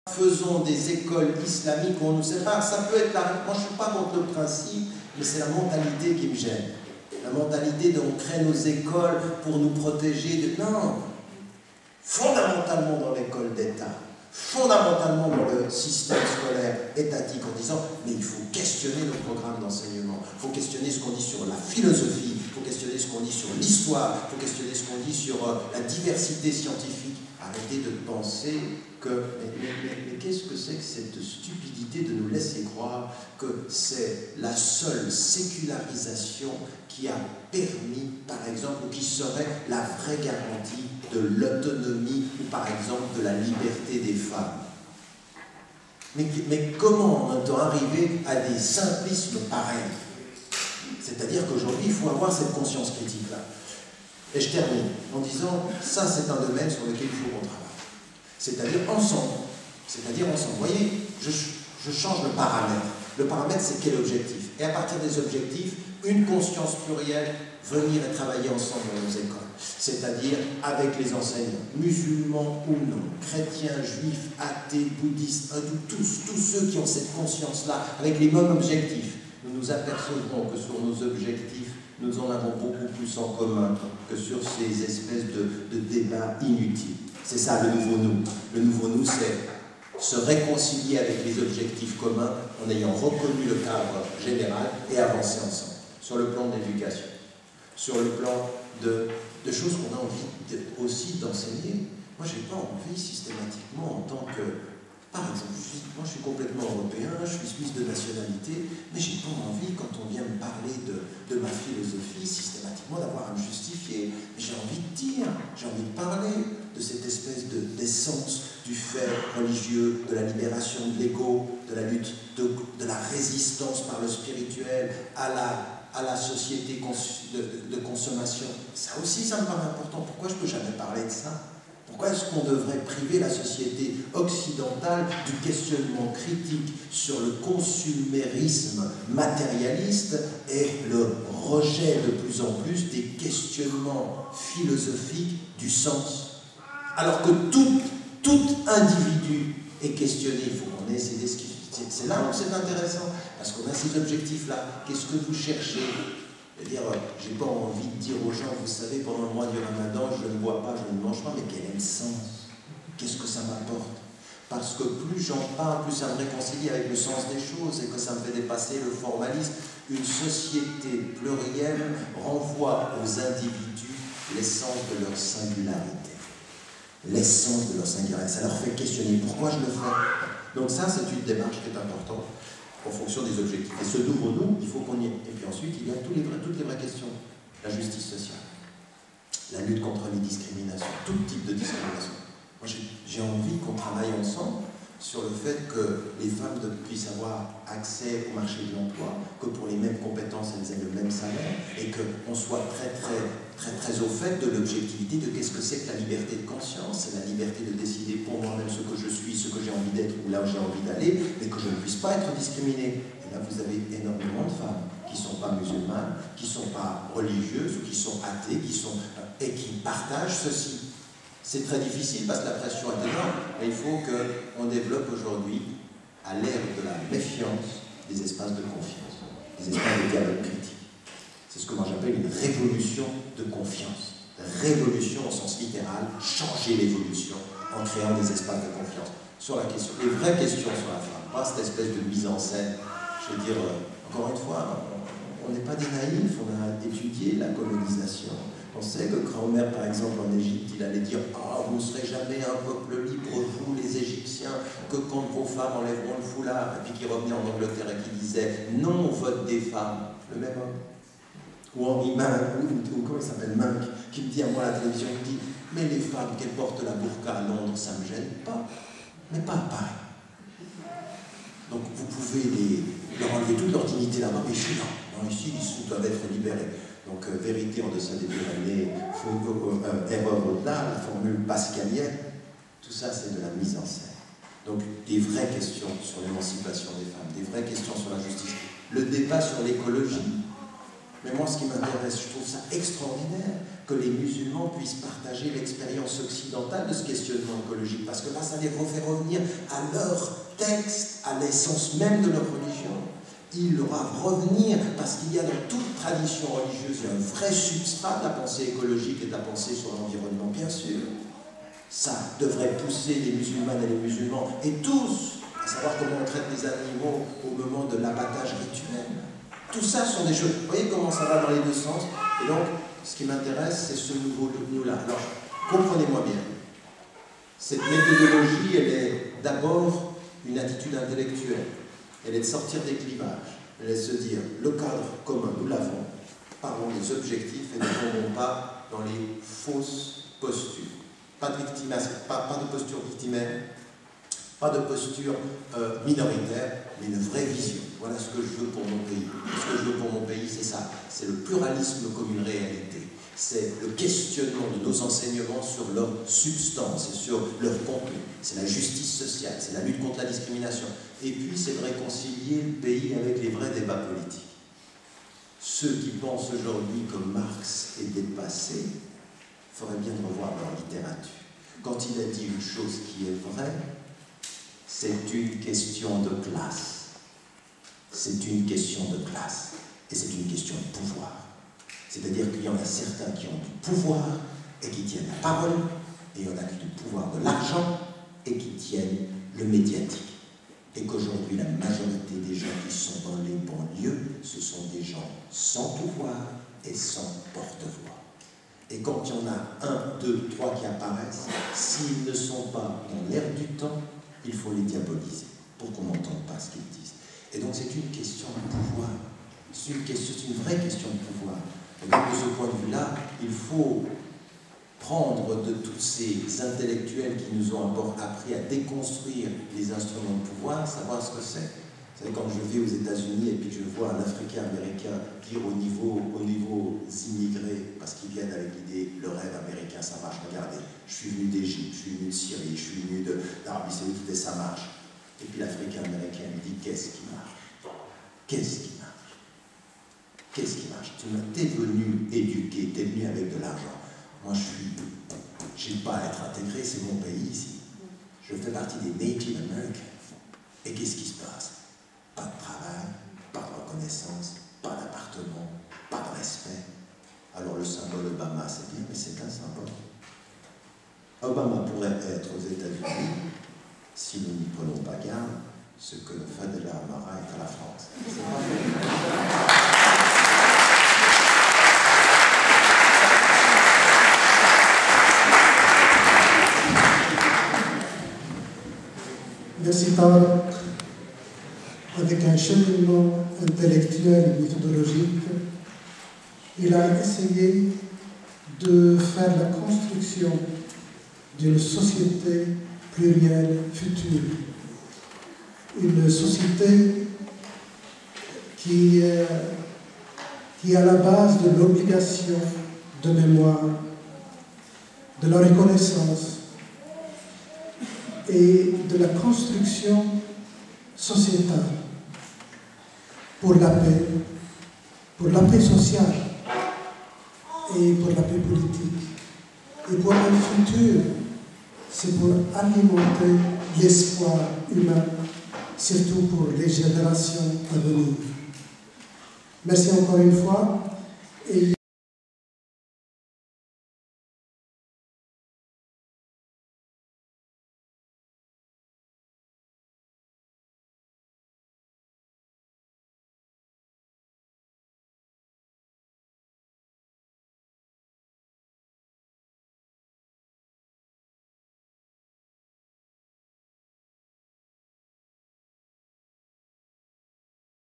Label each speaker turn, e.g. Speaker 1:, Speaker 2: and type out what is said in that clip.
Speaker 1: faisons des écoles islamiques où on nous sépare, ça peut être la... Moi je ne suis pas contre le principe, mais c'est la mentalité qui me gêne. La mentalité de on crée nos écoles pour nous protéger de... Non, fondamentalement dans l'école d'État, fondamentalement dans le système scolaire étatique, en disant mais il faut questionner nos programmes d'enseignement, il faut questionner ce qu'on dit sur la philosophie, il faut questionner ce qu'on dit sur l'histoire, il faut questionner ce qu'on dit sur la diversité scientifique. Arrêtez de penser que... Mais qu'est-ce que c'est que cette stupidité de nous laisser croire que c'est la seule sécularisation qui a permis, par exemple, ou qui serait la vraie garantie de l'autonomie, ou par exemple de la liberté des femmes. Mais comment on arriver à des simplismes pareils? C'est-à-dire qu'aujourd'hui, il faut avoir cette conscience critique-là. Et je termine en disant, ça c'est un domaine sur lequel il faut qu'on travaille. C'est-à-dire ensemble. C'est-à-dire ensemble. Vous voyez, je change le paramètre. Le paramètre, c'est quel objectif? Et à partir des objectifs, une conscience plurielle, venir et travailler ensemble dans nos écoles. C'est-à-dire avec les enseignants, musulmans ou non, chrétiens, juifs, athées, bouddhistes, hindous, tous ceux qui ont cette conscience-là, avec les mêmes objectifs. Nous nous apercevrons que sur nos objectifs, nous en avons beaucoup plus en commun que sur ces espèces de débats inutiles. C'est ça le nouveau nous. Le nouveau nous, c'est se réconcilier avec les objectifs communs en ayant reconnu le cadre général et avancer ensemble. Sur le plan de l'éducation, sur le plan de choses qu'on a envie aussi d'enseigner. Moi, je n'ai pas envie systématiquement en tant que... Par exemple, moi je suis complètement européen, je suis suisse de nationalité, mais j'ai pas envie, quand on vient me parler de ma philosophie, systématiquement d'avoir à me justifier. J'ai envie de dire, j'ai envie de parler de cette espèce d'essence du fait religieux, de la libération de l'ego, de la lutte, de la résistance par le spirituel à la société de consommation. Ça aussi, ça me paraît important. Pourquoi je ne peux jamais parler de ça ? Pourquoi est-ce qu'on devrait priver la société occidentale du questionnement critique sur le consumérisme matérialiste et le rejet de plus en plus des questionnements philosophiques du sens? Alors que tout individu est questionné, il faut qu'on ait ces discussions. C'est là où c'est intéressant, parce qu'on a ces objectifs-là. Qu'est-ce que vous cherchez? C'est-à-dire, j'ai pas envie de dire aux gens, vous savez, pendant le mois du Ramadan, je ne bois pas, je ne mange pas, mais quel est le sens? Qu'est-ce que ça m'apporte? Parce que plus j'en parle, plus ça me réconcilie avec le sens des choses et que ça me fait dépasser le formalisme. Une société plurielle renvoie aux individus l'essence de leur singularité. L'essence de leur singularité. Ça leur fait questionner pourquoi je le fais. Donc ça, c'est une démarche qui est importante en fonction des objectifs. Et ce nouveau nous, il faut qu'on y ait. Et puis ensuite, il y a toutes les vraies questions. La justice sociale, la lutte contre les discriminations, tout type de discrimination. Moi, j'ai envie qu'on travaille ensemble sur le fait que les femmes puissent avoir accès au marché de l'emploi, que pour les mêmes compétences, elles aient le même salaire, et qu'on soit très au fait de l'objectivité de qu'est-ce que c'est que la liberté de conscience, c'est la liberté de décider pour moi-même ce que je suis, ce que j'ai envie d'être ou là où j'ai envie d'aller, mais que je ne puisse pas être discriminé. Et là, vous avez énormément de femmes qui ne sont pas musulmanes, qui ne sont pas religieuses, ou qui sont athées, et qui partagent ceci. C'est très difficile parce que la pression est énorme, mais il faut qu'on développe aujourd'hui, à l'ère de la méfiance, des espaces de confiance, des espaces de dialogue critique. C'est ce que moi j'appelle une révolution de confiance. Révolution au sens littéral, changer l'évolution en créant des espaces de confiance. Sur la question, les vraies questions sur la femme, pas cette espèce de mise en scène. Je veux dire, encore une fois, on n'est pas des naïfs, on a étudié la colonisation. On sait que Cromer, par exemple, en Égypte, il allait dire « Ah, vous ne serez jamais un peuple libre, vous, les Égyptiens, que quand vos femmes enlèveront le foulard. » Et puis qui revenait en Angleterre et qui disait « Non au vote des femmes. » Le même homme. Ou Henri Monk, ou comment il s'appelle, Monk, qui me dit à moi à la télévision, il me dit « Mais les femmes qu'elles portent la burqa à Londres, ça ne me gêne pas. Mais pas à Paris. » Donc vous pouvez leur enlever toute leur dignité là-bas, mais ici, non, ici, ils doivent être libérés. Donc, vérité en deçà des Pyrénées, erreur au-delà, la formule pascalienne, tout ça, c'est de la mise en scène. Donc, des vraies questions sur l'émancipation des femmes, des vraies questions sur la justice. Le débat sur l'écologie, Mais moi, ce qui m'intéresse, je trouve ça extraordinaire que les musulmans puissent partager l'expérience occidentale de ce questionnement écologique, parce que là, ça les refait revenir à leur texte, à l'essence même de leur religion. Il leur a revenir, parce qu'il y a dans toute tradition religieuse un vrai substrat de la pensée écologique et de la pensée sur l'environnement, bien sûr. Ça devrait pousser les musulmanes et les musulmans, et tous, à savoir comment on traite les animaux au moment de l'abattage rituel. Tout ça sont des choses. Vous voyez comment ça va dans les deux sens. Et donc, ce qui m'intéresse, c'est ce nouveau nous-là. Alors, comprenez-moi bien. Cette méthodologie, elle est d'abord une attitude intellectuelle. Elle est de sortir des clivages. Elle est de se dire, le cadre commun, nous l'avons. Parlons des objectifs et ne tombons pas dans les fausses postures. Pas de victimisme, pas de posture victimaire, pas de posture minoritaire, mais une vraie vision. Voilà ce que je veux pour mon pays. Ce que je veux pour mon pays, c'est ça. C'est le pluralisme comme une réalité. C'est le questionnement de nos enseignements sur leur substance et sur leur contenu. C'est la justice sociale, c'est la lutte contre la discrimination. Et puis, c'est de réconcilier le pays avec les vrais débats politiques. Ceux qui pensent aujourd'hui que Marx est dépassé feraient bien de revoir leur littérature. Quand il a dit une chose qui est vraie, c'est une question de classe. C'est une question de classe. Et c'est une question de pouvoir. C'est-à-dire qu'il y en a certains qui ont du pouvoir et qui tiennent la parole, et il y en a qui ont du pouvoir de l'argent et qui tiennent le médiatique. Et qu'aujourd'hui, la majorité des gens qui sont dans les banlieues, ce sont des gens sans pouvoir et sans porte-voix. Et quand il y en a 1, 2, 3 qui apparaissent, s'ils ne sont pas dans l'air du temps, il faut les diaboliser pour qu'on n'entende pas ce qu'ils disent. Et donc c'est une question de pouvoir. C'est une vraie question de pouvoir. Et donc de ce point de vue-là, il faut prendre de tous ces intellectuels qui nous ont appris à déconstruire les instruments de pouvoir, savoir ce que c'est. Vous savez, quand je vais aux États-Unis et puis que je vois un Africain-Américain dire aux nouveaux immigrés, parce qu'ils viennent avec l'idée, le rêve américain, ça marche, regardez, je suis venu d'Égypte, je suis venu de Syrie, je suis venu d'Arabie Saoudite et ça marche. Et puis l'Africain-Américain lui dit, qu'est-ce qui marche? Qu'est-ce qui marche? Qu'est-ce qui marche? T'es venu éduquer, t'es venu avec de l'argent. Moi, je n'ai pas à être intégré, c'est mon pays ici. Je fais partie des Native Americans. Et qu'est-ce qui se passe? Pas de travail, pas de reconnaissance, pas d'appartement, pas de respect. Alors le symbole Obama, c'est bien, mais c'est qu'un symbole. Obama pourrait être aux États-Unis, si nous n'y prenons pas garde, ce que le Fadela Amara est à la France.
Speaker 2: Merci Tarek. Avec un cheminement intellectuel et méthodologique, il a essayé de faire la construction d'une société plurielle future. Une société qui est à la base de l'obligation de mémoire, de la reconnaissance et de la construction sociétale pour la paix sociale et pour la paix politique. Et pour un futur, c'est pour alimenter l'espoir humain, surtout pour les générations à venir. Merci encore une fois. Et